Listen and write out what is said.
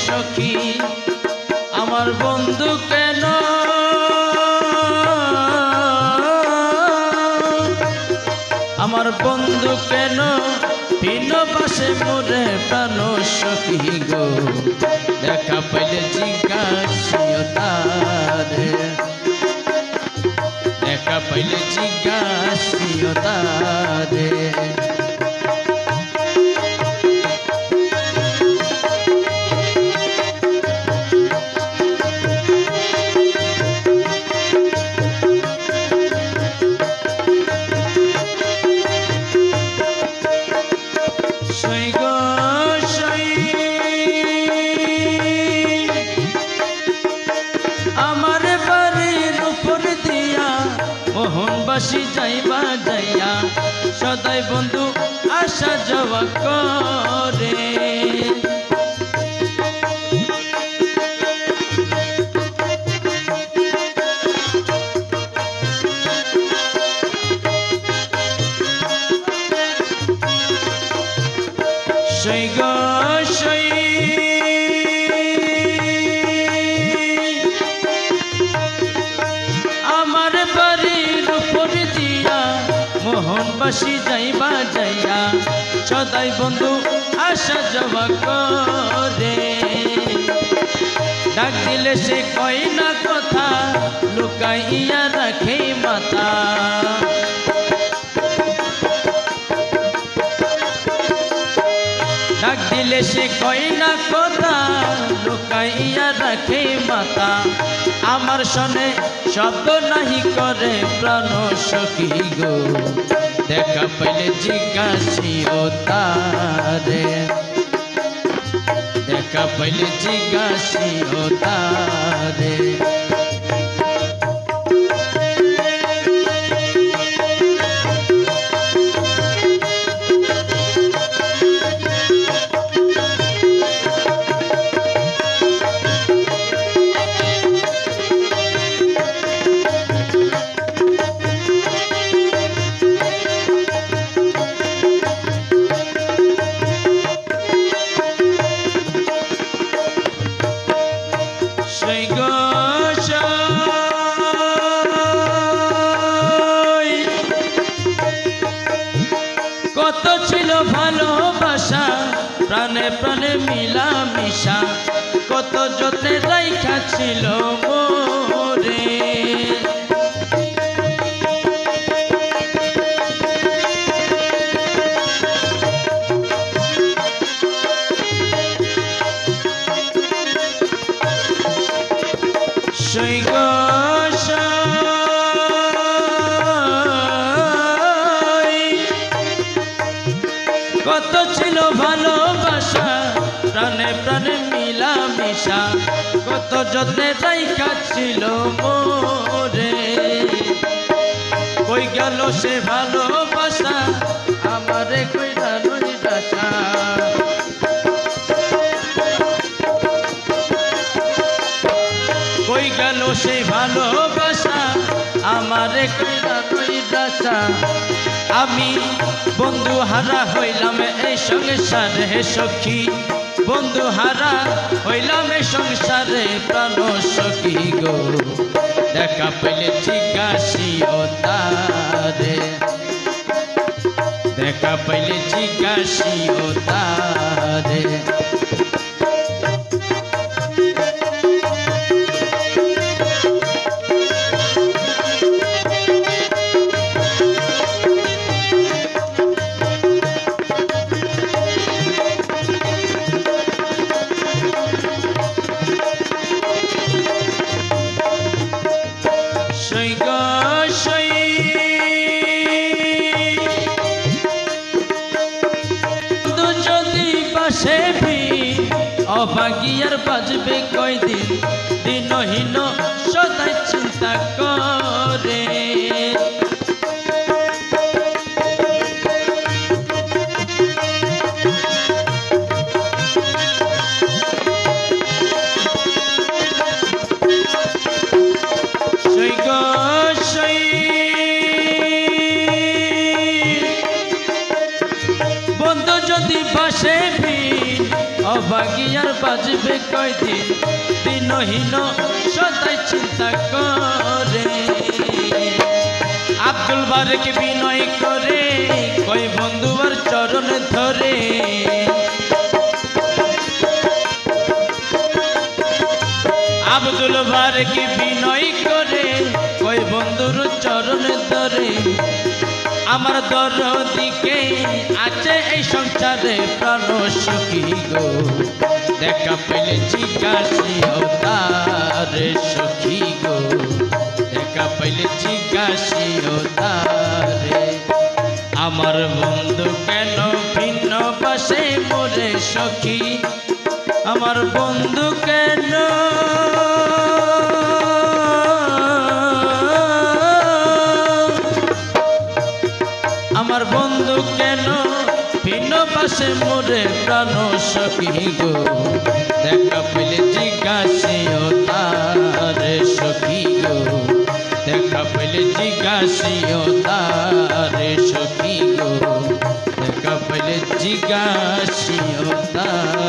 সখী আমার বন্ধু কেন আমার বন্ধু কেন ভিন্ন পাশে মোরে প্রাণ সখী গো দেখা পাইলে জিজ্ঞাসিও তারে দেখা পাইলে জিজ্ঞাসিও তারে মোহনবাসী যাইবা যাইয়া সদাই বন্ধু আসা যাওয়া করে সেই গো সেই আমার বাড়ির উপর দিয়া মোহনবাসী যাইবা যাইয়া সদাই বন্ধু আসা যাওয়া করে ডাক দিলে সে কয় না কথা লুকাইয়া রাখে মাথা ডাক দিলে সে কয় না কথা লুকাইয়া রাখে মাথা আমার শোনে শব্দ নাহি করে প্রাণ সখী গো দেখা পাইলে জিজ্ঞাসিও তারে দেখা পাইলে জিজ্ঞাসিও তারে কত ছিল ভালোবাসা প্রাণে প্রাণে মিলামিশা কত যত্নে রাইখা ছিল মোরে সেই গো কত ছিল ভালোবাসা প্রাণে প্রাণে মিলামিশা কত যত্নে রাইখা ছিল মোরে কই গেল সে ভালোবাসা আমারে কইরা নইরাসা কই গেল সে ভালোবাসা আমারে কইরা নইরাসা আমি বন্ধু হারা হইলাম এই সংসারে সখী বন্ধু হারা হইলাম এই সংসারে প্রাণ সখী গো দেখা পাইলে জিজ্ঞাসিও তারে দেখা পাইলে জিজ্ঞাসিও তারে অভাগিয়ার বাজবে কয়দিন দিনহীন সদাই চিন্তা করে ভাগিয়ার বাজবে কয়দিন দিনহীন সদাই চিন্তা করে আব্দুল বারেক বিনয় করে কই বন্ধুর চরণ ধরে আব্দুল বারেক বিনয় করে কই বন্ধুর চরণ ধরে আমার দরদিকে আছে এই সংসারে প্রাণ সখী গো দেখা পেলে জিজ্ঞাসিও তারে সখী গো দেখা পেলে জিজ্ঞাসিও তারে আমার বন্ধু কেন ভিন্ন পাশে মোরে সখী আমার বন্ধু কেন আমার বন্ধু কেন ভিন্ন পাশে মোরে প্রাণ সখী গো দেখা পেলে জিজ্ঞাসিও তারে সখী গো দেখা পেলে জিজ্ঞাসিও তারে সখী গো দেখা পেলে জিজ্ঞাসিও তারে